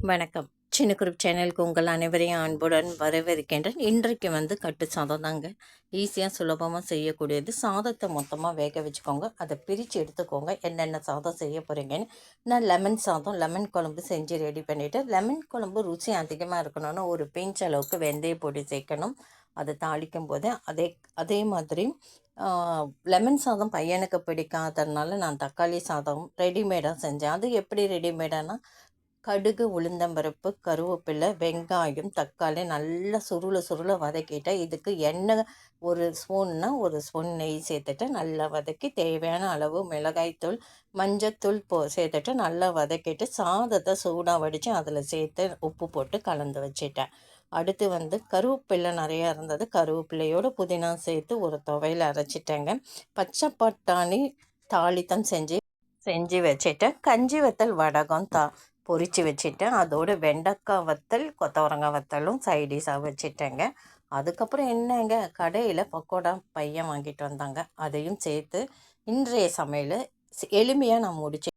வணக்கம். சின்ன குரூப் சேனலுக்கு உங்கள் அனைவரையும் அன்புடன் வரவேற்கின்றேன். இன்றைக்கு கட்டு சாதம் தாங்க. ஈஸியாக சுலபமாக செய்யக்கூடியது. சாதத்தை மொத்தமாக வேக வச்சுக்கோங்க. அதை பிரித்து எடுத்துக்கோங்க. என்னென்ன சாதம் செய்ய போகிறீங்கன்னு. நான் லெமன் சாதம், லெமன் குழம்பு செஞ்சு ரெடி பண்ணிவிட்டு, லெமன் குழம்பு ருசி அதிகமாக இருக்கணும்னா ஒரு பிஞ்ச் அளவுக்கு வெந்தய பொடி சேர்க்கணும். அதை தாளிக்கும் போது அதே மாதிரி லெமன் சாதம் பையனுக்கு பிடிக்காததுனால நான் தக்காளி சாதம் ரெடிமேடாக செஞ்சேன். அது எப்படி ரெடிமேடானா, கடுகு, உளுந்தம்பருப்பு, கருவேப்பிலை, வெங்காயம், தக்காளி நல்லா சுருள வதக்கிட்டு, இதுக்கு எண்ணெய் ஒரு ஸ்பூன்னா ஒரு ஸ்பூன் நெய் சேர்த்துட்டு நல்லா வதக்கி, தேவையான அளவு மிளகாய்த்தூள், மஞ்சத்தூள் சேர்த்துட்டு நல்லா வதக்கிட்டு, சாதத்தை சூடாக வடித்து அதில் சேர்த்து உப்பு போட்டு கலந்து வச்சிட்டேன். அடுத்து கருவேப்பிலை நிறையா இருந்தது. கருவேப்பிலையோடு புதினா சேர்த்து ஒரு துவையில் அரைச்சிட்டேங்க. பச்சை பட்டாணி தாளித்தம் செஞ்சு வச்சுட்டேன். கஞ்சி வத்தல் வடகம் பொரித்து வச்சுட்டேன். அதோடு வெண்டைக்காய் வத்தல், கொத்தவரங்காய் வத்தலும் சைடிஷாக வச்சுட்டேங்க. அதுக்கப்புறம் என்னங்க, கடையில் பக்கோடா பையன் வாங்கிட்டு வந்தாங்க. அதையும் சேர்த்து இன்றைய சமையல் எளிமையாக நான் முடிச்சேன்.